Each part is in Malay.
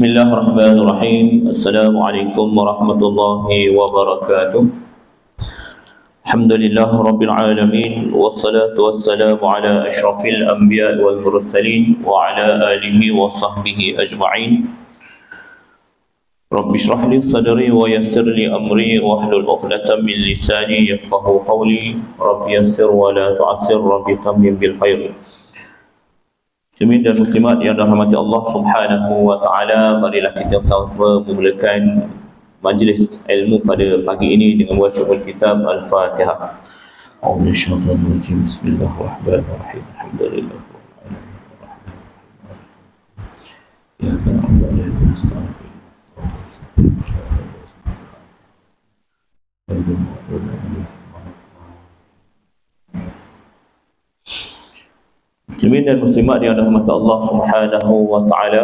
Bismillahirrahmanirrahim. Assalamualaikum warahmatullahi wabarakatuh. Alhamdulillah rabbil alamin, wassalatu wassalamu ala asyrafil anbiya wal mursalin wa ala alihi wa sahbihi ajma'in. Rabbi shrah li sadri wa yassir li amri wahlul 'uqdatam min lisani yafqahu qawli. Rabbi yassir wa la tu'assir, rabbi tammim bil khair. Muslimin dan muslimat yang dirahmati Allah Subhanahu wa taala, marilah kita sama memulakan majlis ilmu pada pagi ini dengan membaca kitab Al-Fatihah. A'udzu billahi Bismillahirrahmanirrahim. Alhamdulillah. Ya Muslimin dan muslimat yang dirahmati Allah Subhanahu wa taala,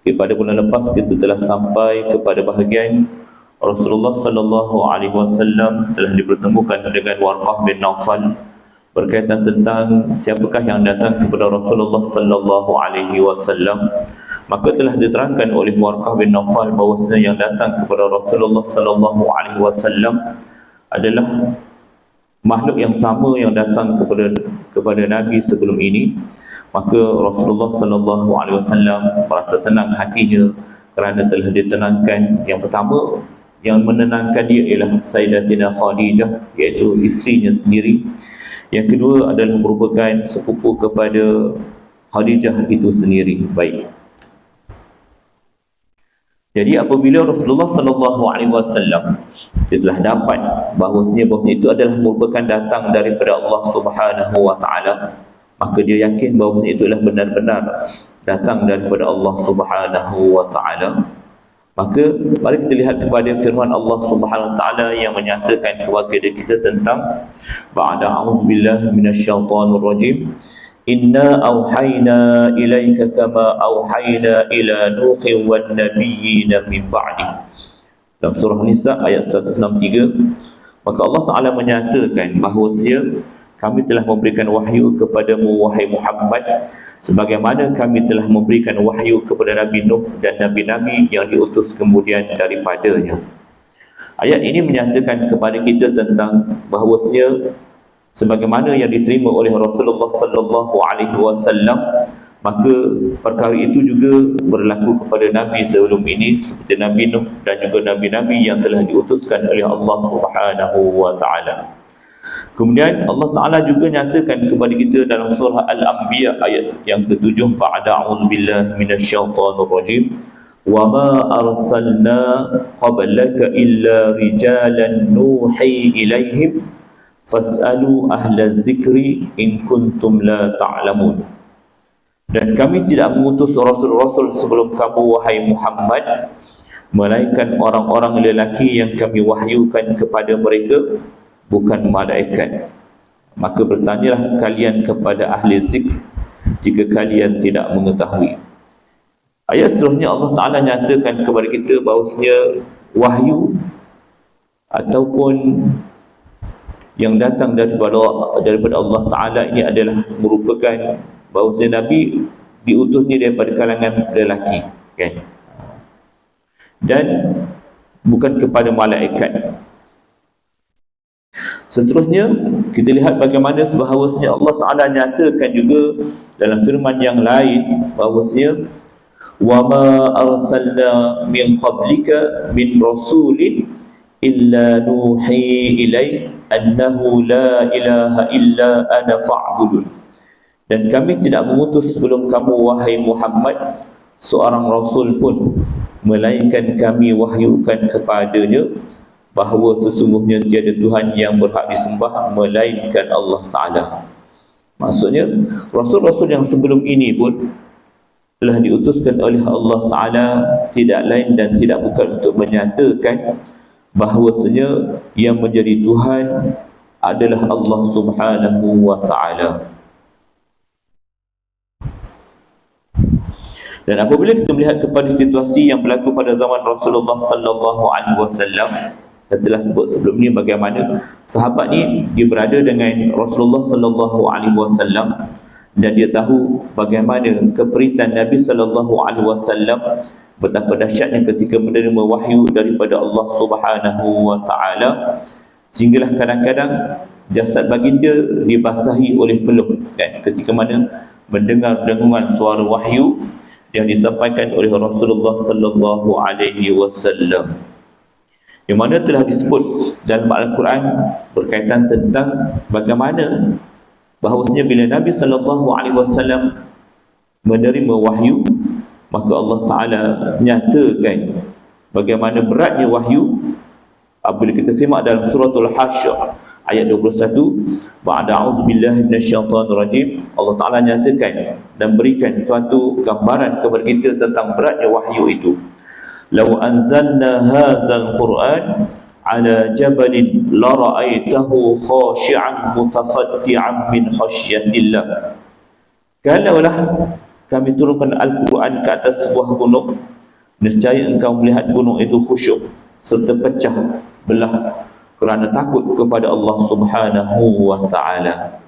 pada bulan lepas kita telah sampai kepada bahagian Rasulullah sallallahu alaihi wasallam telah dipertemukan dengan Warqah bin Naufal berkaitan tentang siapakah yang datang kepada Rasulullah sallallahu alaihi wasallam. Maka telah diterangkan oleh Warqah bin Naufal bahawasanya yang datang kepada Rasulullah sallallahu alaihi wasallam adalah makhluk yang sama yang datang kepada Nabi sebelum ini. Maka Rasulullah sallallahu alaihi wasallam merasa tenang hatinya kerana telah ditenangkan. Yang pertama yang menenangkan dia ialah Sayyidatina Khadijah, iaitu isterinya sendiri. Yang kedua adalah merupakan sepupu kepada Khadijah itu sendiri. Baik. Jadi apabila Rasulullah sallallahu alaihi wasallam dia telah dapat bahawasanya itu adalah merupakan datang daripada Allah Subhanahu wa taala, maka dia yakin bahawasanya itu adalah benar-benar datang daripada Allah Subhanahu wa taala. Maka mari kita lihat kepada firman Allah Subhanahu wa taala yang menyatakan kepada kita tentang ba'da a'udzubillahi minasyaitonir rajim. Inna awhayna ilaika kama awhayna ila Nuhin wan nabiyyina min ba'di. Dalam surah Nisa ayat 163, maka Allah Ta'ala menyatakan bahawasanya kami telah memberikan wahyu kepadamu wahai Muhammad sebagaimana kami telah memberikan wahyu kepada Nabi Nuh dan Nabi-Nabi yang diutus kemudian daripadanya. Ayat ini menyatakan kepada kita tentang bahawasanya sebagaimana yang diterima oleh Rasulullah sallallahu alaihi wasallam, maka perkara itu juga berlaku kepada nabi sebelum ini seperti Nabi Nuh dan juga nabi-nabi yang telah diutuskan oleh Allah Subhanahu wa taala. Kemudian Allah Taala juga nyatakan kepada kita dalam surah Al-Anbiya ayat yang ke-7, ba'da a'udzubillahi minasyaitonir rajim. Wa ma arsalna qablaka illa rijalan nuhi ilaihim fas'alu ahla zikri in kuntum la ta'lamun. Dan kami tidak mengutus rasul-rasul sebelum kamu wahai Muhammad, melainkan orang-orang lelaki yang kami wahyukan kepada mereka, bukan malaikat. Maka bertanyalah kalian kepada ahli zikr jika kalian tidak mengetahui. Ayat seterusnya Allah Ta'ala nyatakan kepada kita bahawasanya wahyu ataupun yang datang daripada Allah Ta'ala ini adalah merupakan bahawasanya Nabi diutusnya daripada kalangan lelaki, kan? Dan bukan kepada malaikat. Seterusnya kita lihat bagaimana bahawasanya Allah Ta'ala nyatakan juga dalam firman yang lain bahawasanya wa ma arsalna min qablika min rasulin illa nuhi ilaih annahu la ilaha illa ana fa'budun. Dan kami tidak mengutus sebelum kamu wahai Muhammad seorang rasul pun, melainkan kami wahyukan kepadanya bahawa sesungguhnya tiada Tuhan yang berhak disembah melainkan Allah Ta'ala. Maksudnya rasul-rasul yang sebelum ini pun telah diutuskan oleh Allah Ta'ala tidak lain dan tidak bukan untuk menyatakan bahawasanya yang menjadi Tuhan adalah Allah Subhanahu wa Ta'ala. Dan apabila kita melihat kepada situasi yang berlaku pada zaman Rasulullah sallallahu alaihi wasallam, saya telah sebut sebelum ni bagaimana sahabat ni dia berada dengan Rasulullah sallallahu alaihi wasallam dan dia tahu bagaimana keperitan Nabi sallallahu alaihi wasallam betapa dahsyatnya ketika menerima wahyu daripada Allah Subhanahu wa taala, sehinggalah kadang-kadang jasad baginda dibasahi oleh peluh kan, ketika mana mendengar dengungan suara wahyu yang disampaikan oleh Rasulullah sallallahu alaihi wasallam, yang mana telah disebut dalam Al-Quran berkaitan tentang bagaimana bahawasanya bila Nabi sallallahu alaihi wasallam menerima wahyu, maka Allah Taala nyatakan bagaimana beratnya wahyu. Apabila kita simak dalam suratul Hasyr ayat 21, ba'da a'udzubillahi minasyaitonir rajim, Allah Taala nyatakan dan berikan suatu gambaran kepada kita tentang beratnya wahyu itu. Law anzalna hadzal Qur'an ala jabalin la ra'aitahu khashi'an mutasaddian min khasyatillah. Kalaulah kami turunkan Al-Quran ke atas sebuah gunung, nescaya engkau melihat gunung itu khusyuk serta pecah belah kerana takut kepada Allah Subhanahu wa taala.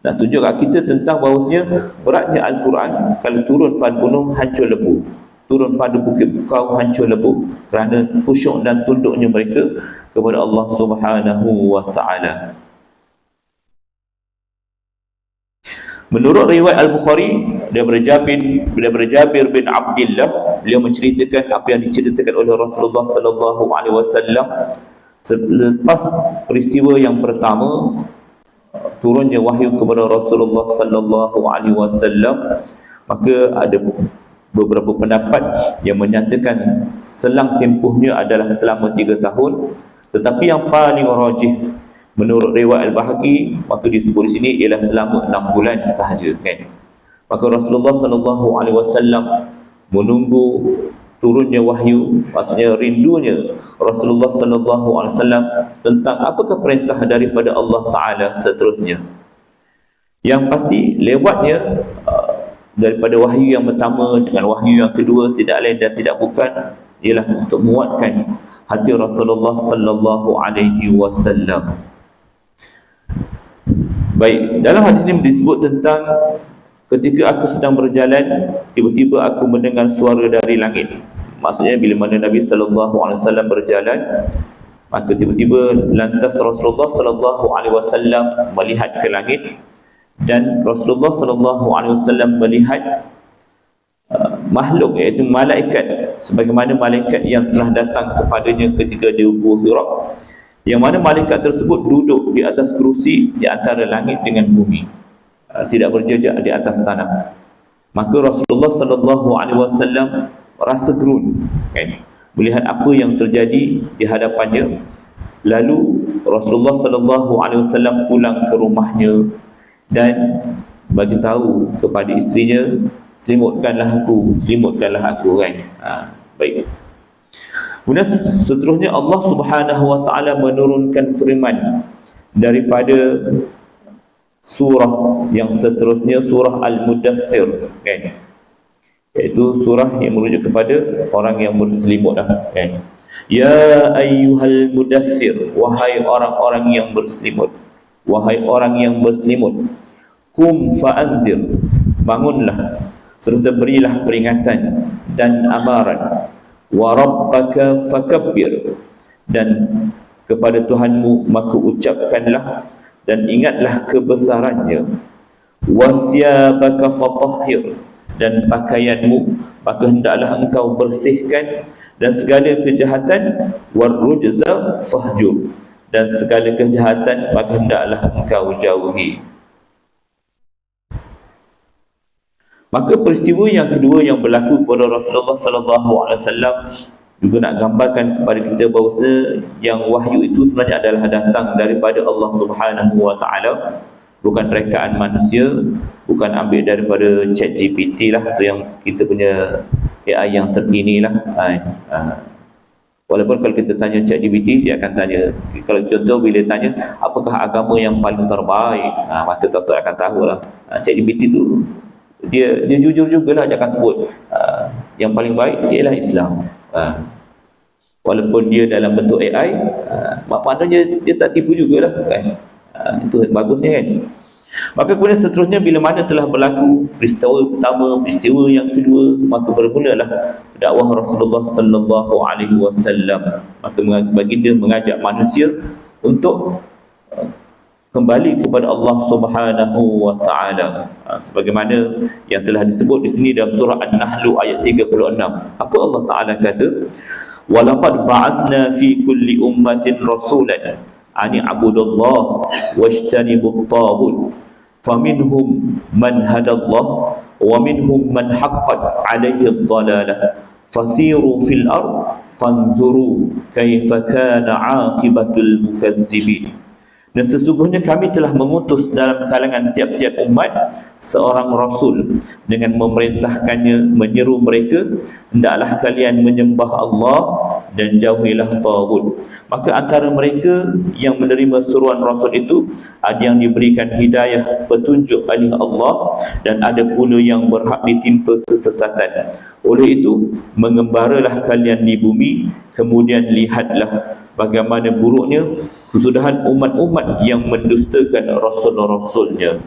Nak tunjuk kat kita tentang bahawasanya beratnya Al-Quran kalau turun pada gunung hancur lebu, turun pada bukit bukau hancur lebu, kerana khusyuk dan tunduknya mereka kepada Allah Subhanahu wa taala. Menurut riwayat Al-Bukhari daripada Jabir bin Abdullah, beliau menceritakan apa yang diceritakan oleh Rasulullah sallallahu alaihi wasallam selepas peristiwa yang pertama, turunnya wahyu kepada Rasulullah sallallahu alaihi wasallam. Maka ada beberapa pendapat yang menyatakan selang tempohnya adalah selama 3 tahun, tetapi yang paling rajih menurut riwayat Al-Bahaqi, maka disebut di sini ialah selama 6 bulan sahaja kan. Maka Rasulullah sallallahu alaihi wasallam menunggu turunnya wahyu, maksudnya rindunya Rasulullah sallallahu alaihi wasallam tentang apakah perintah daripada Allah Taala seterusnya. Yang pasti lewatnya daripada wahyu yang pertama dengan wahyu yang kedua tidak lain dan tidak bukan ialah untuk menguatkan hati Rasulullah sallallahu alaihi wasallam. Baik, dalam hadis ini disebut tentang ketika aku sedang berjalan, tiba-tiba aku mendengar suara dari langit. Maksudnya bila mana Nabi sallallahu alaihi wasallam berjalan, maka tiba-tiba lantas Rasulullah sallallahu alaihi wasallam melihat ke langit, dan Rasulullah sallallahu alaihi wasallam melihat makhluk, iaitu malaikat, sebagaimana malaikat yang telah datang kepadanya ketika di Gua Hira, yang mana malaikat tersebut duduk di atas kerusi di antara langit dengan bumi, tidak berjejak di atas tanah. Maka Rasulullah sallallahu alaihi wasallam rasa gerun kan, melihat apa yang terjadi di hadapannya. Lalu Rasulullah sallallahu alaihi wasallam pulang ke rumahnya dan bagi tahu kepada isterinya, selimutkanlah aku kan. Baik. Kemudian seterusnya Allah Subhanahu wa taala menurunkan firman daripada surah yang seterusnya, surah Al-Mudaththir kan, iaitu surah yang merujuk kepada orang yang berselimut kan. Ya ayyuhal mudaththir, wahai orang-orang yang berselimut, wahai orang yang berselimut, kum fa'anzir, bangunlah serta berilah peringatan dan amaran, wa rabbaka fakabbir, dan kepada Tuhanmu maka ucapkanlah dan ingatlah kebesarannya, wasyabaka fatahhir, dan pakaianmu maka hendaklah engkau bersihkan, dan segala kejahatan, warrujza fahjur, dan segala kejahatan maka hendaklah engkau jauhi. Maka peristiwa yang kedua yang berlaku kepada Rasulullah sallallahu alaihi wasallam juga nak gambarkan kepada kita bahawa yang wahyu itu sebenarnya adalah datang daripada Allah Subhanahu wa taala, bukan rekaan manusia, bukan ambil daripada ChatGPT lah, tu yang kita punya AI yang terkini lah. Walaupun kalau kita tanya ChatGPT, dia akan tanya, kalau contoh bila tanya apakah agama yang paling terbaik, maka tuan-tuan akan tahu lah. ChatGPT tu dia jujur jugalah, dia akan sebut yang paling baik ialah Islam. Walaupun dia dalam bentuk AI, maknanya dia tak tipu jugalah kan. Itu bagusnya kan. Maka kemudian seterusnya, bila mana telah berlaku peristiwa pertama, peristiwa yang kedua, maka bermulalah dakwah Rasulullah sallallahu alaihi wasallam. Maka baginda mengajak manusia untuk kembali kepada Allah Subhanahu wa taala. Sebagaimana yang telah disebut di sini dalam surah An-Nahl ayat 36. Apa Allah Taala kata? Walaqad ba'atsna fi kulli ummatin rasulan an i'budullaha wajtanibut taghut faminhum man hadallah wa minhum man haqqat 'alaihi ad-dalalah fasiru fil ard fanzuru kaifa kana 'aqibatul mukazzibin. Dan sesungguhnya kami telah mengutus dalam kalangan tiap-tiap umat seorang rasul dengan memerintahkannya, menyeru mereka, hendaklah kalian menyembah Allah dan jauhilah taghut. Maka antara mereka yang menerima seruan rasul itu, ada yang diberikan hidayah petunjuk oleh Allah, dan ada pula yang berhak ditimpa kesesatan. Oleh itu, mengembaralah kalian di bumi, kemudian lihatlah bagaimana buruknya kesudahan umat-umat yang mendustakan rasul-rasulnya.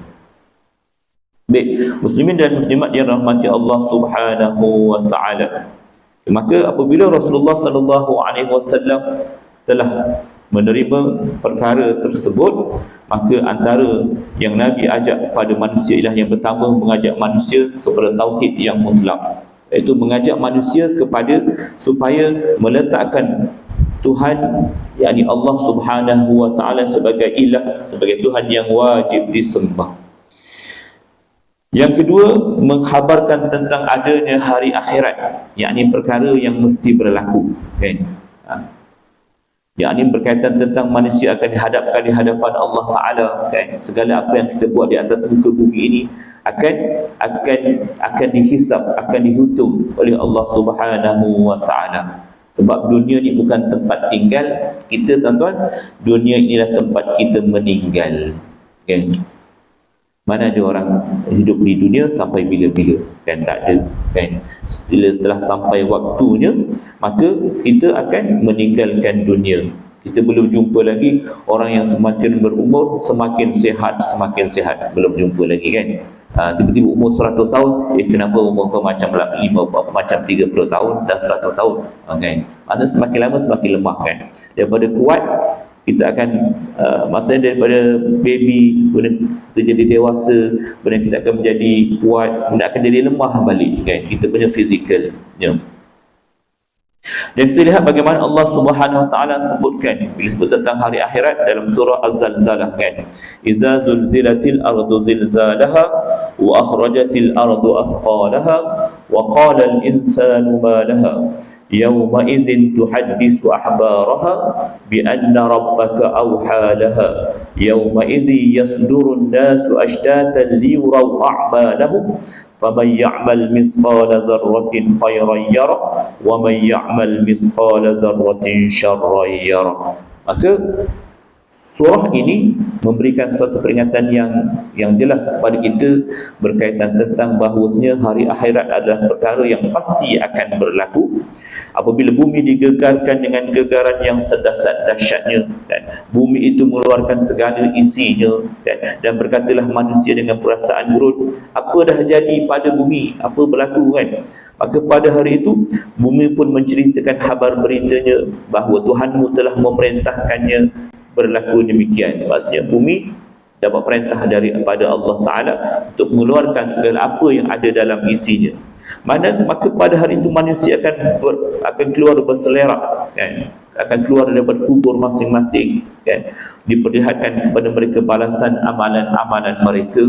Baik, muslimin dan muslimat yang rahmati Allah Subhanahu wa taala. Maka apabila Rasulullah sallallahu alaihi wasallam telah menerima perkara tersebut, maka antara yang Nabi ajak pada manusia ialah yang pertama, mengajak manusia kepada tauhid yang mutlak, iaitu mengajak manusia kepada supaya meletakkan Tuhan, yakni Allah Subhanahu wa taala sebagai ilah, sebagai Tuhan yang wajib disembah. Yang kedua, mengkhabarkan tentang adanya hari akhirat, yakni perkara yang mesti berlaku, kan? Yakni berkaitan tentang manusia akan dihadapkan di hadapan Allah Taala, kan? Segala apa yang kita buat di atas muka bumi ini akan dihisap, akan dihitung oleh Allah Subhanahu wa taala. Sebab dunia ni bukan tempat tinggal kita, tuan-tuan. Dunia inilah tempat kita meninggal, kan? Mana ada orang hidup di dunia sampai bila-bila? Kan tak ada, kan? Bila telah sampai waktunya, maka kita akan meninggalkan dunia. Kita belum jumpa lagi orang yang semakin berumur, semakin sihat, belum jumpa lagi, kan? Tiba-tiba umur 100 tahun, kenapa umur kau macam 30 tahun dan 100 tahun, kan? Maksudnya semakin lama semakin lemah, kan? Daripada kuat, kita akan maksudnya daripada baby, kemudian kita jadi dewasa, kemudian kita akan menjadi kuat, kemudian akan jadi lemah balik, kan? Kita punya fizikal, ya. Dan kita lihat bagaimana Allah Subhanahu wa taala sebutkan bila sebut tentang hari akhirat dalam surah Az-Zalzalah, kan? Iza zulzilatil ardu zilzalaha wa akhrajatil ardu athqalaha wa qala al insanu ma laha yawma idzin tuhaddisu ahbaraha bi anna rabbaka awha laha yawma idzi yasdurun nasu ashtatan liyuraw a'malahum faman ya'mal misqala dzarratin khairan yarah wa man ya'mal misqala dzarratin syarran yarah. Maka surah ini memberikan suatu peringatan yang jelas kepada kita berkaitan tentang bahawasanya hari akhirat adalah perkara yang pasti akan berlaku. Apabila bumi digegarkan dengan gegaran yang sedahsyat-dahsyatnya, dan bumi itu mengeluarkan segala isinya, dan berkatalah manusia dengan perasaan gurun, apa dah jadi pada bumi, apa berlaku, kan? Maka pada hari itu bumi pun menceritakan kabar beritanya bahawa Tuhanmu telah memerintahkannya berlaku demikian. Maksudnya bumi dapat perintah daripada Allah Ta'ala untuk mengeluarkan segala apa yang ada dalam isinya. Maka pada hari itu manusia akan keluar berselerak, kan? Akan keluar daripada kubur masing-masing, kan? Diperlihatkan kepada mereka balasan amalan-amalan mereka.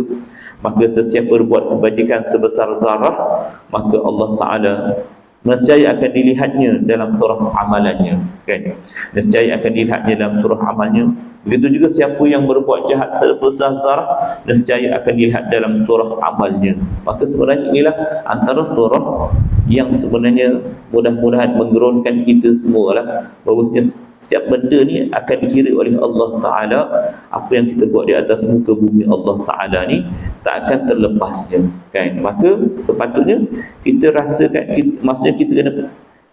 Maka sesiapa berbuat kebajikan sebesar zarah, maka Allah Ta'ala nescaya akan dilihatnya dalam surah amalannya, kan? Nescaya akan dilihatnya dalam surah amalnya. Begitu juga siapa yang berbuat jahat sebesar zarah, nescaya akan dilihat dalam surah amalnya. Maka sebenarnya inilah antara surah yang sebenarnya mudah-mudahan menggerunkan kita semualah, bahawasanya setiap benda ni akan dikira oleh Allah Ta'ala. Apa yang kita buat di atas muka bumi Allah Ta'ala ni tak akan terlepasnya, kan? Maka sepatutnya kita rasakan, maksudnya kita kena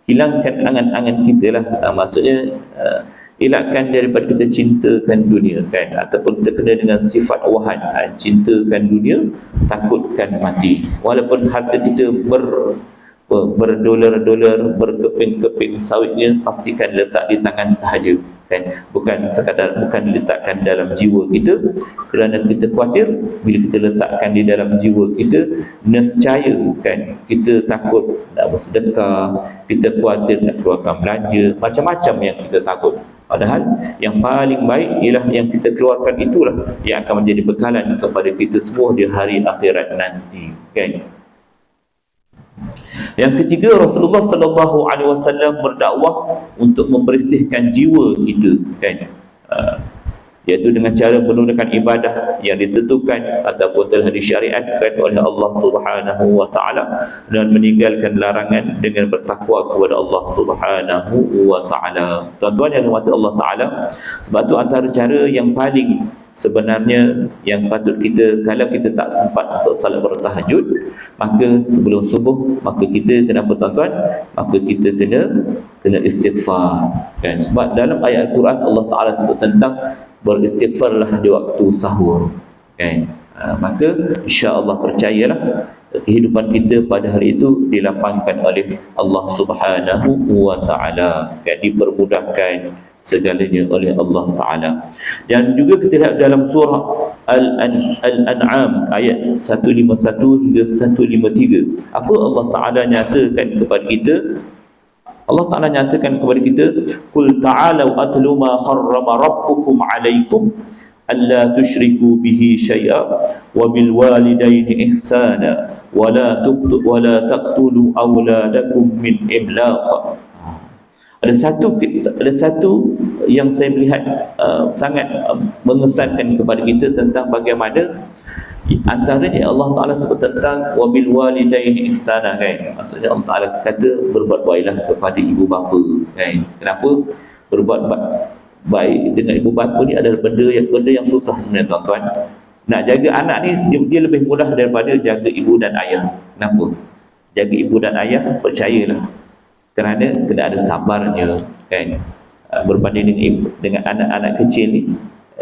hilangkan angan-angan kita lah. Maksudnya elakkan daripada kita cintakan dunia kan, ataupun kita kena dengan sifat wahan, cintakan dunia, takutkan mati. Walaupun harta kita berdolar-dolar, berkeping-keping sawitnya, pastikan letak di tangan sahaja kan, bukan diletakkan dalam jiwa kita, kerana kita khawatir bila kita letakkan di dalam jiwa kita, nescaya kan kita takut nak bersedekah, kita khawatir nak keluarkan belanja, macam-macam yang kita takut. Padahal yang paling baik ialah yang kita keluarkan, itulah yang akan menjadi bekalan kepada kita semua di hari akhirat nanti kan. Yang ketiga, Rasulullah sallallahu alaihi wasallam berdakwah untuk membersihkan jiwa kita kan, iaitu dengan cara menunaikan ibadah yang ditentukan ataupun telah disyariatkan oleh Allah Subhanahu wa taala, dan meninggalkan larangan dengan bertakwa kepada Allah Subhanahu wa taala. Tuan-tuan yang dirahmati Allah taala, sebab tu antara cara yang paling sebenarnya yang patut kita, kalau kita tak sempat untuk salat bertahajud, maka sebelum subuh, maka kita kenapa tuan-tuan, maka kita kena istighfar kan. Sebab dalam ayat Al-Quran Allah Ta'ala sebut tentang beristighfarlah di waktu sahur kan. Maka insya-Allah percayalah kehidupan kita pada hari itu dilapangkan oleh Allah Subhanahu wa taala kan, dipermudahkan segalanya oleh Allah Ta'ala. Dan juga kita lihat dalam surah Al-An'am ayat 151 hingga 153, apa Allah Ta'ala nyatakan kepada kita? Allah Ta'ala nyatakan kepada kita, "Qul ta'alu atlu ma harrama rabbukum 'alaikum alla tusyriku bihi syai'a wa bil walidaini ihsana wa la taqtulu awladakum min imlaq." Ada satu yang saya melihat sangat mengesankan kepada kita tentang bagaimana antaranya Allah Ta'ala sebut tentang wabil walidaini ihsana kan. Maksudnya Allah Ta'ala kata berbuat baiklah kepada ibu bapa kan. Kenapa? Berbuat baik dengan ibu bapa ni adalah benda yang susah sebenarnya tuan-tuan. Nak jaga anak ni dia lebih mudah daripada jaga ibu dan ayah. Kenapa? Jaga ibu dan ayah, percayalah, kerana kena ada sabarnya kan. Berbanding dengan anak-anak kecil ni,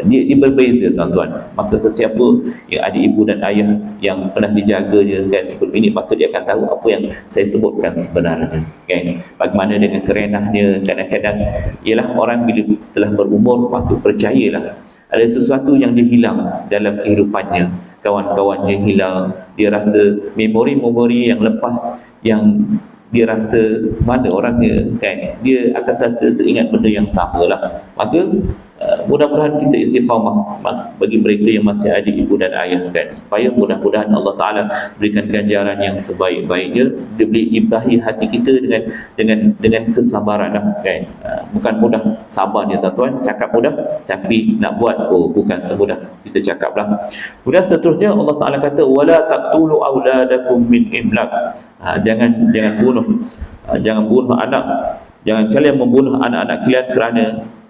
dia berbeza tuan-tuan. Maka sesiapa yang ada ibu dan ayah yang pernah dijaganya kan sebelum ini, maka dia akan tahu apa yang saya sebutkan sebenarnya kan. Bagaimana dengan kerenahnya, kadang-kadang ialah orang bila telah berumur, maka percayalah ada sesuatu yang dia hilang dalam kehidupannya, kawan-kawannya hilang, dia rasa memori-memori yang lepas yang dia rasa mana orangnya kan, dia akan rasa teringat benda yang sama lah. Maka mudah-mudahan kita istiqamah bagi mereka yang masih ada ibu dan ayah kan, supaya mudah-mudahan Allah Ta'ala berikan ganjaran yang sebaik-baiknya, dia beri ibahi hati kita dengan kesabaran lah kan. Bukan mudah sabarnya tuan-tuan, cakap mudah tapi nak buat bukan semudah kita cakap lah. Kemudian seterusnya Allah Ta'ala kata wala taqtulu auladakum min imlaq. Jangan bunuh anak, jangan kalian membunuh anak-anak kalian kerana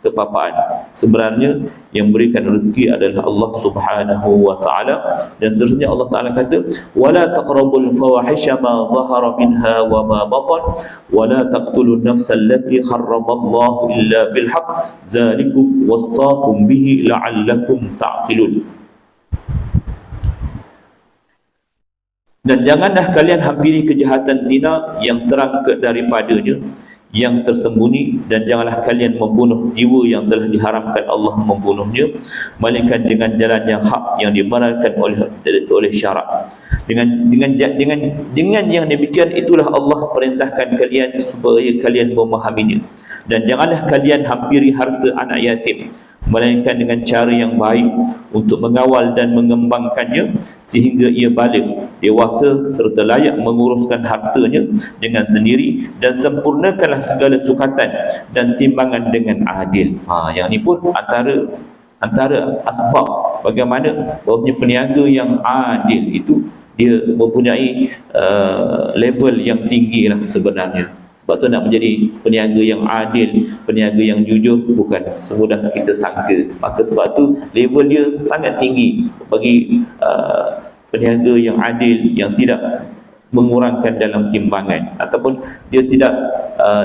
kepapaan. Sebenarnya yang memberikan rezeki adalah Allah Subhanahu wa taala. Dan seterusnya Allah Taala kata wala taqrabul fawahisha ma zahara minha wa ma batan wala taqtulun nafsal lati harramallahu illa bil haqq zalikum wasaqum bihi la'allakum ta'qilun. Dan janganlah kalian hampiri kejahatan zina yang terang daripadanya, yang tersembunyi, dan janganlah kalian membunuh jiwa yang telah diharamkan Allah membunuhnya, melainkan dengan jalan yang hak yang dibenarkan oleh syarak. Dengan yang demikian itulah Allah perintahkan kalian supaya kalian memahaminya. Dan janganlah kalian hampiri harta anak yatim, melainkan dengan cara yang baik untuk mengawal dan mengembangkannya sehingga ia balik, dewasa serta layak menguruskan hartanya dengan sendiri, dan sempurnakanlah segala sukatan dan timbangan dengan adil. Yang ni pun antara asbab bagaimana bahawasanya peniaga yang adil itu dia mempunyai level yang tinggi lah sebenarnya. Sebab tu nak menjadi peniaga yang adil, peniaga yang jujur bukan semudah kita sangka. Maka sebab tu level dia sangat tinggi bagi peniaga yang adil, yang tidak mengurangkan dalam timbangan, ataupun dia tidak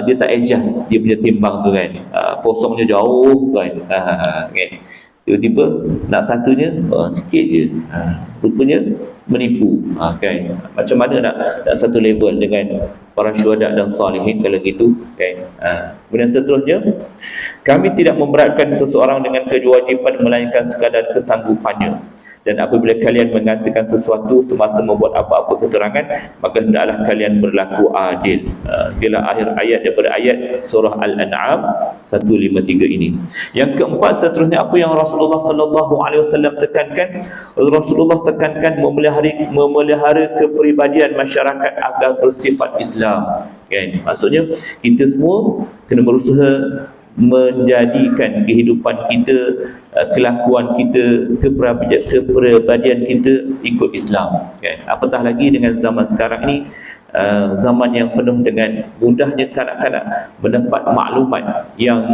dia tak adjust dia punya timbang tu kan, kosongnya jauh kan, kan, tiba-tiba nak satunya sikit je, rupanya menipu, kan. Macam mana nak satu level dengan para syuhada dan salihin kalau gitu, kan. Kemudian seterusnya, kami tidak memberatkan seseorang dengan kewajipan melainkan sekadar kesanggupannya. Dan apabila kalian mengatakan sesuatu semasa membuat apa-apa keterangan, maka hendaklah kalian berlaku adil. Ialah akhir ayat daripada ayat surah Al-An'am 153 ini. Yang keempat seterusnya, apa yang Rasulullah sallallahu alaihi wasallam tekankan? Rasulullah tekankan memelihara kepribadian masyarakat agar bersifat Islam. Kan? Maksudnya kita semua kena berusaha menjadikan kehidupan kita, kelakuan kita, kepribadian kita ikut Islam, kan? Apatah lagi dengan zaman sekarang ni, zaman yang penuh dengan mudahnya kanak-kanak mendapat maklumat yang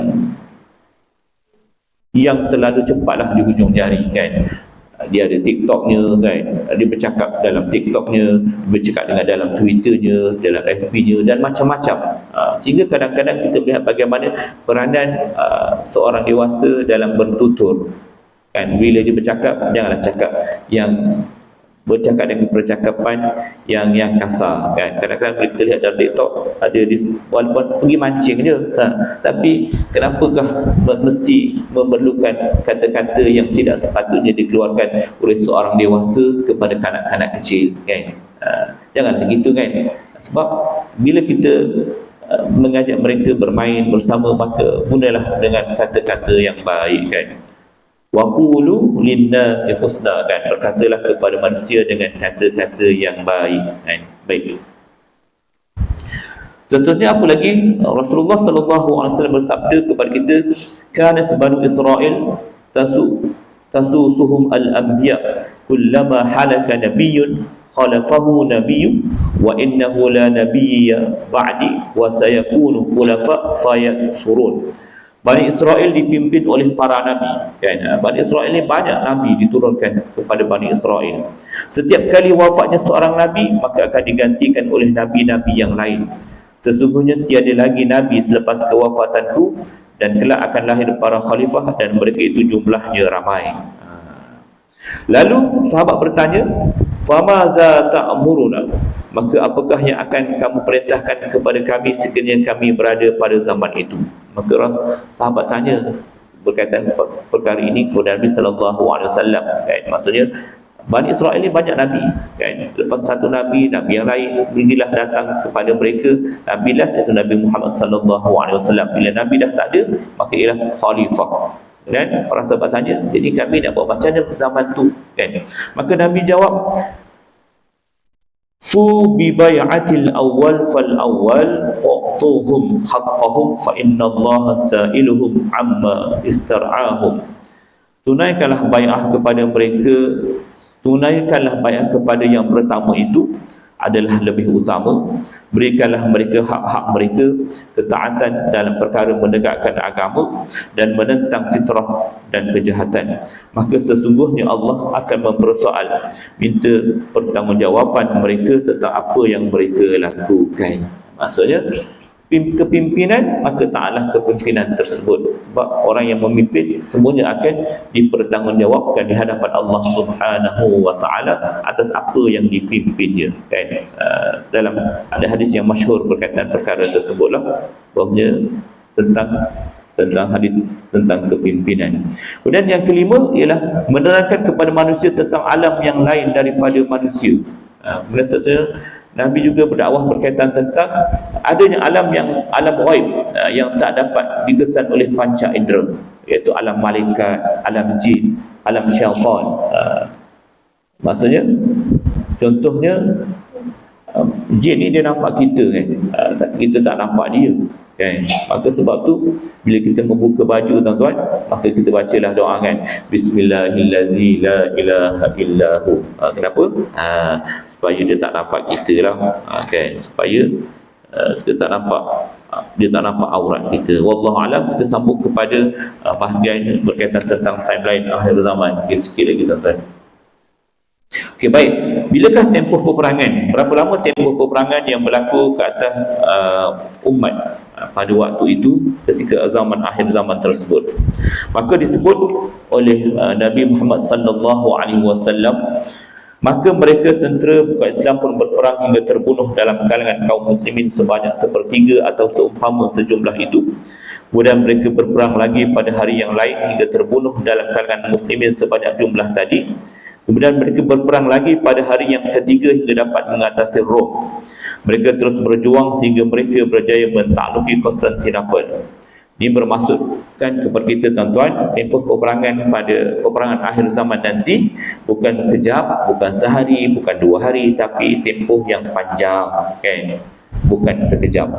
terlalu cepatlah di hujung jari, kan. Dia ada TikToknya, kan, dia bercakap dalam TikToknya, bercakap dengan dalam Twitternya, dalam FB-nya dan macam-macam, sehingga kadang-kadang kita melihat bagaimana peranan seorang dewasa dalam bertutur, kan. Bila dia bercakap, janganlah cakap bercakap dengan percakapan yang kasar, kan. Kadang-kadang bila kita lihat dalam TikTok ada walaupun pergi mancing je, tapi kenapakah mesti memerlukan kata-kata yang tidak sepatutnya dikeluarkan oleh seorang dewasa kepada kanak-kanak kecil, kan. Janganlah gitu, kan. Sebab bila kita mengajak mereka bermain bersama, maka gunalah dengan kata-kata yang baik, kan. Wa qulu linnasi husna, kan. Berkatalah kepada manusia dengan kata-kata yang baik, kan. Baik. Seterusnya apa lagi? Rasulullah sallallahu alaihi wasallam bersabda kepada kita, kana Banu Israil tasusuhum al-anbiya kullama halaka nabiyyun khalafahu nabiyyu wa innahu la nabiyya ba'di wa sayakunu khulafa fayasurun. Bani Israel dipimpin oleh para nabi, kan. Bani Israel ni banyak nabi diturunkan kepada Bani Israel. Setiap kali wafatnya seorang nabi, maka akan digantikan oleh nabi-nabi yang lain. Sesungguhnya tiada lagi nabi selepas kewafatanku, dan kelak akan lahir para khalifah dan mereka itu jumlahnya ramai. Lalu sahabat bertanya, "Famaza ta'muruna?" Maka apakah yang akan kamu perintahkan kepada kami sekiranya kami berada pada zaman itu? Maka sahabat tanya berkaitan perkara ini kepada Nabi sallallahu alaihi wasallam, kan. Maksudnya Bani Israel ni banyak nabi, kan. Lepas satu nabi yang lain beginilah datang kepada mereka. Nabi last itu Nabi Muhammad sallallahu alaihi wasallam. Bila nabi dah tak ada, maka ialah khalifah. Dan para sahabat tanya, jadi kami nak buat macam mana zaman tu, kan. Maka Nabi jawab, fu bi bai'atil awwal fal awwal u'tuhum haqqahum fa innallaha sa'iluhum amma istar'ahum. Tunaikanlah bai'ah kepada mereka, tunaikanlah bai'ah kepada yang pertama itu adalah lebih utama. Berikanlah mereka hak-hak mereka, ketaatan dalam perkara menegakkan agama dan menentang fitrah dan kejahatan. Maka sesungguhnya Allah akan mempersoal, minta pertanggungjawaban mereka tentang apa yang mereka lakukan. Maksudnya kepimpinan, maka taatlah kepimpinan tersebut. Sebab orang yang memimpin semuanya akan dipertanggungjawabkan di hadapan Allah Subhanahu wa taala atas apa yang dipimpinnya, kan. Dalam ada hadis yang masyhur berkaitan perkara tersebutlah, bahawanya tentang hadis tentang kepimpinan. Kemudian yang kelima ialah menerangkan kepada manusia tentang alam yang lain daripada manusia. Kemudian Nabi juga berdakwah berkaitan tentang adanya alam ghaib yang tak dapat dikesan oleh panca indera, iaitu alam malaikat, alam jin, alam syaitan. Maksudnya contohnya jin ni dia nampak kita, kan. Kita tak nampak dia, kan. Maka sebab tu bila kita membuka baju, tuan-tuan, maka kita bacalah doa, kan. Bismillahillazi la ilaha illahu. Kenapa? Supaya dia tak nampak kita lah, kan. Supaya dia tak nampak aurat kita. Wallahu alam. Kita sambung kepada bahagian berkaitan tentang timeline akhir zaman. Sikit lagi, tuan-tuan. Okey, baik. Bilakah tempoh peperangan? Berapa lama tempoh peperangan yang berlaku ke atas umat pada waktu itu ketika zaman akhir zaman tersebut? Maka disebut oleh Nabi Muhammad sallallahu alaihi wasallam, maka mereka tentera bukan Islam pun berperang hingga terbunuh dalam kalangan kaum muslimin sebanyak sepertiga atau seumpama sejumlah itu. Kemudian mereka berperang lagi pada hari yang lain hingga terbunuh dalam kalangan muslimin sebanyak jumlah tadi. Kemudian mereka berperang lagi pada hari yang ketiga hingga dapat mengatasi Rom. Mereka terus berjuang sehingga mereka berjaya mentakluki Konstantinopel. Ini bermaksudkan kepada kita tuan-tuan, tempoh peperangan pada peperangan akhir zaman nanti bukan kejap, bukan sehari, bukan 2 hari, tapi tempoh yang panjang, kan? Bukan sekejap.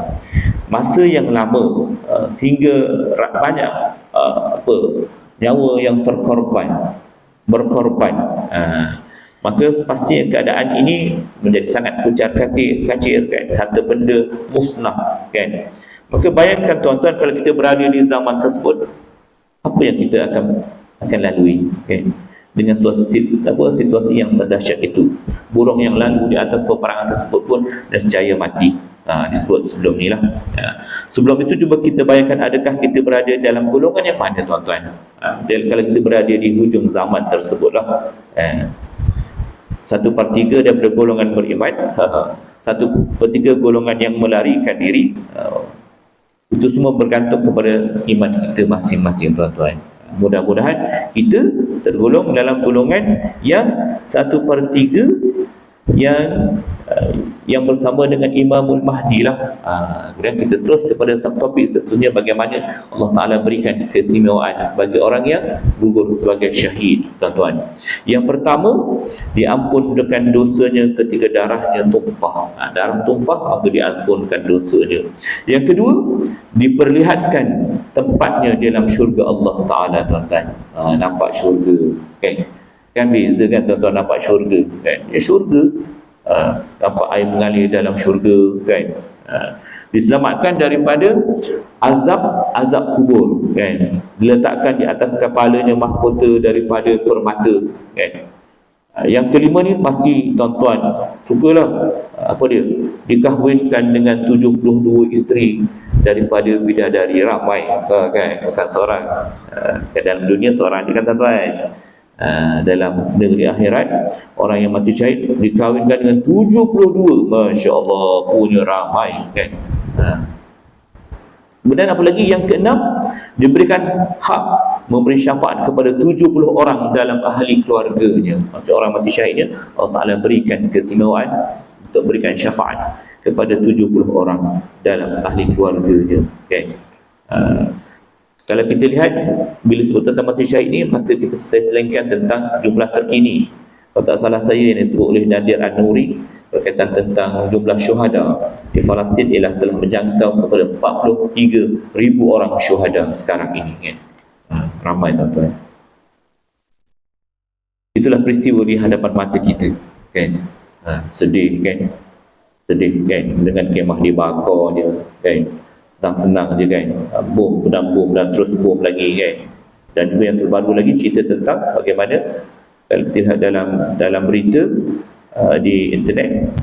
Masa yang lama, hingga banyak nyawa yang berkorban. Maka pasti keadaan ini menjadi sangat kucar kacir, kan? Harta benda musnah, kan? Maka bayangkan tuan-tuan, kalau kita berada di zaman tersebut, apa yang kita akan lalui, kan? Dengan situasi yang sedahsyat itu. Burung yang lalu di atas peperangan tersebut pun nescaya mati. Disebut sebelum ni lah. Sebelum itu cuba kita bayangkan, adakah kita berada dalam golongan yang mana tuan-tuan? Kalau kita berada di hujung zaman tersebut lah, 1/3 daripada golongan beriman, 1/3 golongan yang melarikan diri. Itu semua bergantung kepada iman kita masing-masing tuan-tuan. Mudah-mudahan kita tergolong dalam golongan yang 1/3 yang bersama dengan Imamul Mahdi lah. Kemudian kita terus kepada subtopik seterusnya, bagaimana Allah Ta'ala berikan keistimewaan bagi orang yang gugur sebagai syahid, tuan-tuan. Yang pertama, diampunkan dosanya ketika darahnya tumpah. Darah tumpah, maka diampunkan dosanya. Yang kedua, diperlihatkan tempatnya dalam syurga Allah Ta'ala, tuan-tuan. Nampak syurga, kan beza kan tuan-tuan, nampak syurga, kan? Syurga, nampak air mengalir dalam syurga, kan? Diselamatkan daripada azab kubur, kan? Diletakkan di atas kepalanya mahkota daripada permata, kan? Yang kelima ni pasti tuan-tuan sukalah, dikahwinkan dengan 72 isteri daripada bidadari. Ramai, kan? Bukan seorang, dalam dunia seorang ni, kan tuan-tuan. Dalam negeri akhirat, orang yang mati syahid dikahwinkan dengan 72. Masya Allah, punya ramai, kan? Kemudian apa lagi? Yang keenam, diberikan hak memberi syafaat kepada 70 orang dalam ahli keluarganya. Macam orang mati syahidnya, Allah Ta'ala berikan keistimewaan untuk berikan syafaat kepada 70 orang dalam ahli keluarganya, kan? Kalau kita lihat, bila sebut tentang mati syahid ni, maka saya selengkan tentang jumlah terkini. Kalau tak salah saya, yang disebut oleh Nadir An-Nuri berkaitan tentang jumlah syuhada di Palestin ialah telah menjangkau kepada 43,000 orang syuhada sekarang ini, kan? Ramai, tuan-tuan. Itulah peristiwa di hadapan mata kita, kan? Sedih, kan? Sedih, kan? Dengan kemah dibakar dia, kan? Senang je, kan? Bom dan terus bom lagi, kan? Dan juga yang terbaru lagi, cerita tentang bagaimana kalau kita lihat dalam berita di internet,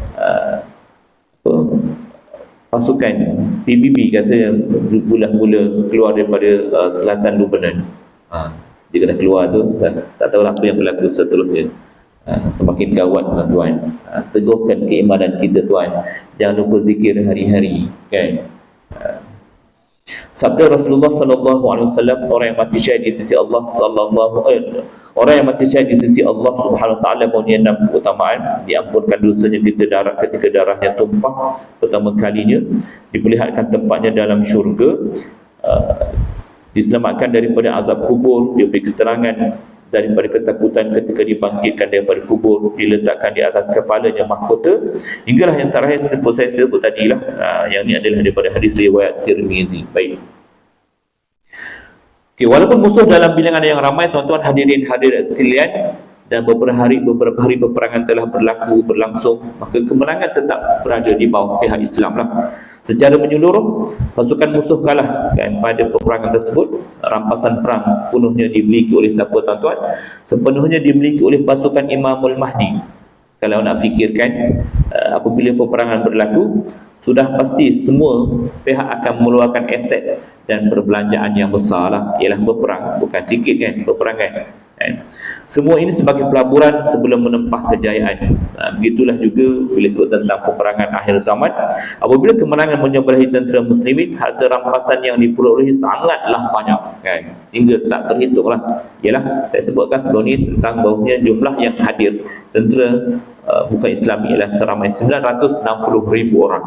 pasukan PBB kata mula-mula keluar daripada selatan Lebanon. Dia kena keluar tu, tak tahu apa yang berlaku seterusnya. Semakin gawat, tuan-tuan. Teguhkan keimanan kita, tuan. Jangan lupa zikir hari-hari, kan? Sabda Rasulullah sallallahu alaihi wasallam, orang yang mati syahid di sisi Allah orang yang mati syahid di sisi Allah Subhanahu wa taala mempunyai 6 keutamaan. Diampunkan dosanya ketika darahnya tumpah pertama kalinya, diperlihatkan tempatnya dalam syurga, diselamatkan daripada azab kubur, diberi keterangan daripada ketakutan ketika dibangkitkan daripada kubur, diletakkan di atas kepalanya mahkota, hinggalah yang terakhir saya sebut tadilah. Yang ini adalah daripada hadis riwayat Tirmizi. Baik. Walaupun musuh dalam bilangan yang ramai, tuan-tuan hadirin hadirat sekalian, dan beberapa hari peperangan telah berlangsung, maka kemenangan tetap berada di bawah pihak Islam lah. Secara menyeluruh, pasukan musuh kalah kan pada peperangan tersebut. Rampasan perang sepenuhnya dimiliki oleh siapa tuan-tuan? Sepenuhnya dimiliki oleh pasukan Imamul Mahdi. Kalau nak fikirkan, apabila peperangan berlaku, sudah pasti semua pihak akan mengeluarkan aset dan perbelanjaan yang besar lah. Ialah berperang, bukan sikit kan, peperangan. Semua ini sebagai pelaburan sebelum menempah kejayaan. Begitulah juga bila sebut tentang peperangan akhir zaman. Apabila kemenangan menyebelahi tentera muslimin, harta rampasan yang diperolehi sangatlah banyak kan, sehingga tak terhitung lah. Ialah saya sebutkan sebelum ni tentang bahawanya jumlah yang hadir tentera bukan Islam ialah seramai 960,000 orang.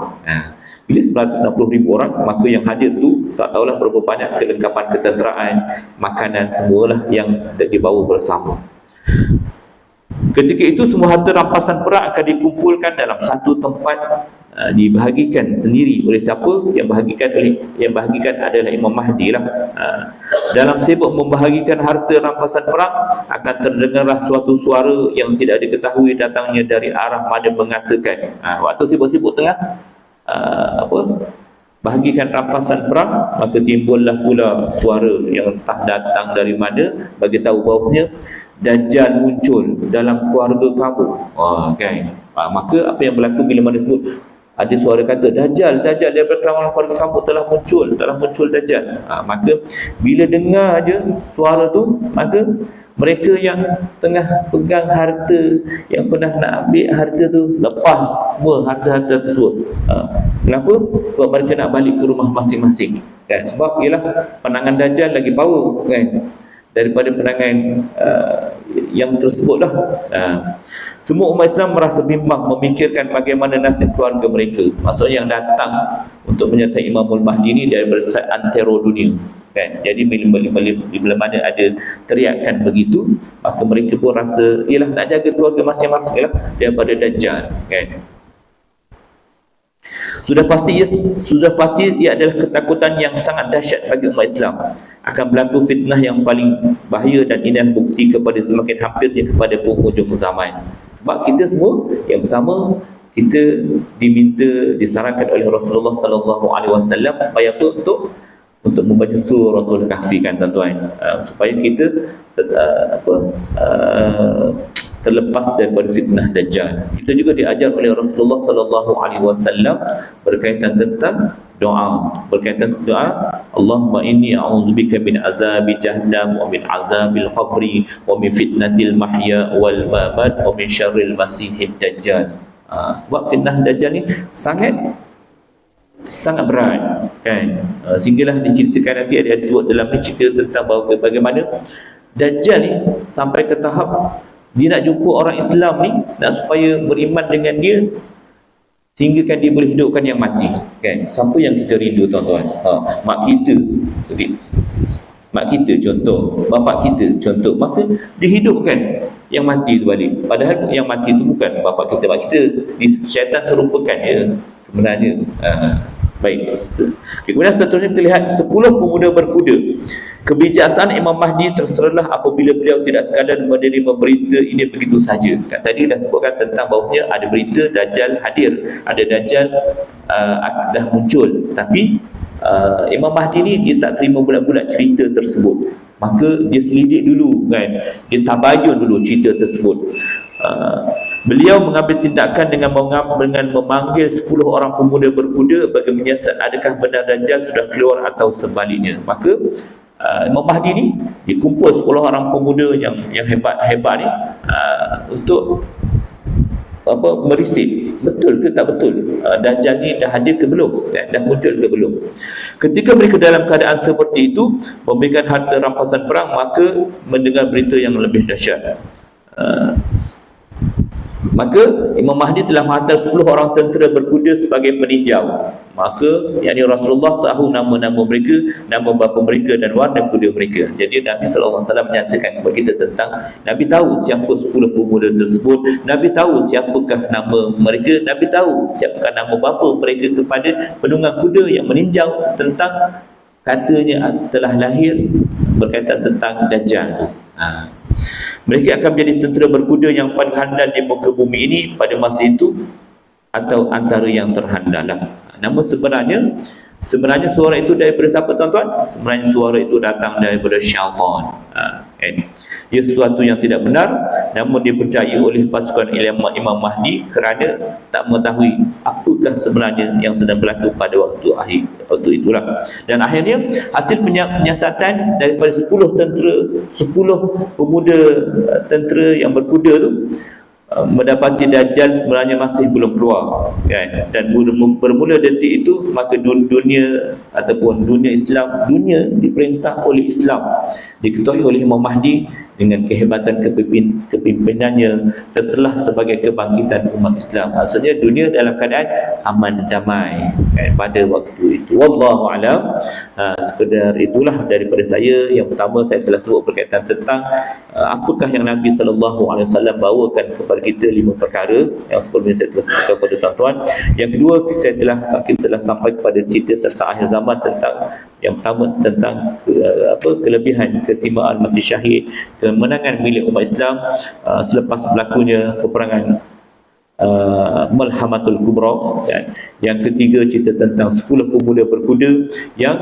Bila 960,000 orang, maka yang hadir tu tak tahulah berapa banyak kelengkapan ketenteraan, makanan, semualah yang dibawa bersama. Ketika itu semua harta rampasan perang akan dikumpulkan dalam satu tempat, dibahagikan sendiri oleh siapa? Yang bahagikan adalah Imam Mahdi lah. Dalam sibuk membahagikan harta rampasan perang, akan terdengarlah suatu suara yang tidak diketahui datangnya dari arah mana mengatakan, waktu sibuk-sibuk tengah bahagikan rampasan perang, maka timbullah pula suara yang entah datang dari mana bagi tahu bahawanya Dajjal muncul dalam keluarga kamu. Kan? Maka apa yang berlaku bila mana sebut ada suara kata Dajjal daripada kalangan keluarga kamu telah muncul Dajjal. Maka bila dengar je suara tu, maka mereka yang tengah pegang harta, yang pernah nak ambil harta tu, lepas semua harta-harta tersebut. Kenapa? Sebab mereka nak balik ke rumah masing-masing kan? Sebab ialah penangan Dajjal lagi power kan daripada penangan yang tersebutlah. Semua umat Islam merasa bimbang memikirkan bagaimana nasib keluarga mereka. Maksudnya yang datang untuk menyertai Imamul Mahdi ini daripada antero dunia kan. Jadi bila mana ada teriakan begitu, maka mereka pun rasa ialah nak jaga keluarga masing-masing lah daripada Dajjal kan. Sudah pasti ia adalah ketakutan yang sangat dahsyat bagi umat Islam. Akan berlaku fitnah yang paling bahaya, dan ini adalah bukti kepada semakin hampirnya kepada penghujung zaman. Sebab kita semua, yang pertama, kita disarankan oleh Rasulullah sallallahu alaihi wasallam supaya apa? Untuk membaca suratul Kahfi kan tuan-tuan, supaya kita terlepas daripada fitnah Dajjal. Kita juga diajar oleh Rasulullah sallallahu alaihi wasallam berkaitan tentang doa. Allahumma inni a'udzubika min azabi jahannam wa min azabil qabri wa min fitnatil mahya wal mamat wa min syarril masihid dajjal. Sebab fitnah Dajjal ni sangat berat kan. Sehinggalah diceritakan nanti ada sebut dalam ni cerita tentang bagaimana Dajjal ni sampai ke tahap dia nak jumpa orang Islam ni, nak supaya beriman dengan dia, sehingga kan dia boleh hidupkan yang mati kan. Siapa yang kita rindu tuan-tuan? Mak kita contoh, bapak kita contoh, maka dihidupkan yang mati tu balik. Padahal yang mati tu bukan bapak kita, mak kita. Syaitan serupakan dia sebenarnya. Baik. Kemudian seterusnya kita lihat 10 pemuda berkuda. Kebijaksanaan Imam Mahdi terserahlah apabila beliau tidak sekadar menerima berita ini begitu saja. Tadi dah sebutkan tentang bahawanya ada berita Dajjal hadir, ada Dajjal dah muncul, tapi Imam Mahdi ni dia tak terima bulat-bulat cerita tersebut. Maka dia selidik dulu kan, dia tabayun dulu cerita tersebut. Beliau mengambil tindakan dengan memanggil 10 orang pemuda berkuda bagi menyiasat adakah benar Dajjal sudah keluar atau sebaliknya. Maka Imam Mahdi ni dikumpul 10 orang pemuda yang hebat ni untuk merisik betul ke tak betul Dajjal ni dah hadir ke belum, dah muncul ke belum. Ketika mereka dalam keadaan seperti itu memberikan harta rampasan perang, maka mendengar berita yang lebih dahsyat. Maka Imam Mahdi telah menghantar 10 orang tentera berkuda sebagai peninjau. Maka yakni Rasulullah tahu nama-nama mereka, nama bapa mereka dan warna kuda mereka. Jadi Nabi SAW menyatakan kepada kita tentang Nabi tahu siapa 10 pemuda tersebut, Nabi tahu siapakah nama mereka, Nabi tahu siapakah nama bapa mereka kepada penunggang kuda yang meninjau tentang katanya telah lahir berkaitan tentang Dajjal tu. Mereka akan menjadi tentera berkuda yang paling handal di muka bumi ini pada masa itu, atau antara yang terhandal lah. Namun sebenarnya suara itu daripada siapa tuan-tuan? Sebenarnya suara itu datang daripada syaitan. Ia sesuatu yang tidak benar, namun dipercayai oleh pasukan Imam Mahdi kerana tak mengetahui apakah sebenarnya yang sedang berlaku pada waktu itulah. Dan akhirnya hasil penyiasatan daripada 10 pemuda tentera yang berkuda tu, mendapati Dajjal sebenarnya masih belum keluar, kan? Dan bermula detik itu, maka dunia ataupun dunia Islam, dunia diperintah oleh Islam, diketuai oleh Imam Mahdi dengan kehebatan kepimpinannya, terselah sebagai kebangkitan umat Islam. Maksudnya dunia dalam keadaan aman damai, kan, pada waktu itu. Wallahu alam. Sekedar itulah daripada saya. Yang pertama, saya telah sebut berkaitan tentang apakah yang Nabi SAW bawakan kepada kita 5 perkara yang sebelumnya saya telah sebutkan kepada tuan-tuan. Yang kedua, kita telah sampai kepada cerita tentang akhir zaman, tentang yang pertama tentang kelebihan keistimewaan mati syahid, kemenangan milik umat Islam selepas berlakunya peperangan Malhamatul Kubra, kan? Yang ketiga, cerita tentang 10 pemuda berkuda yang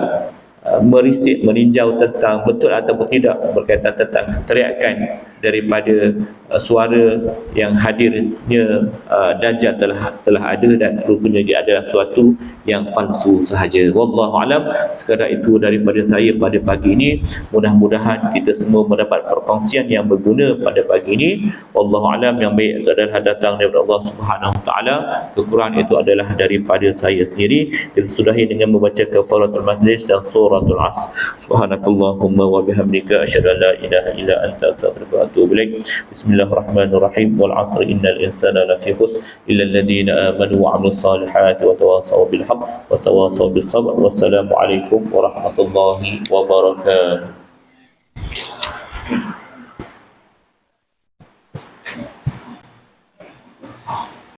merisik, meninjau tentang betul ataupun tidak berkaitan tentang teriakan daripada suara yang hadirnya Dajjal telah ada, dan rupanya dia adalah suatu yang palsu sahaja. Wallahu alam. Sekadar itu daripada saya pada pagi ini. Mudah-mudahan kita semua mendapat perkongsian yang berguna pada pagi ini. Wallahu alam. Yang baik adalah datang daripada Allah Subhanahu wa taala, kekurangan itu adalah daripada saya sendiri. Kita sudahi dengan membaca kafaratul majlis dan suratul Asr. Subhanakallahumma wa bihamdika asyhadu an la ilaha illa anta astaghfiruka wa atubu ilaik. Bismillahirrahmanirrahim. Wal 'asri innal insana lafi khusr illa alladhina amanu wa 'amilus salihati wa tawassaw bil haqq wa tawassaw bis sabr. Wassalamu alaikum warahmatullahi wabarakatuh.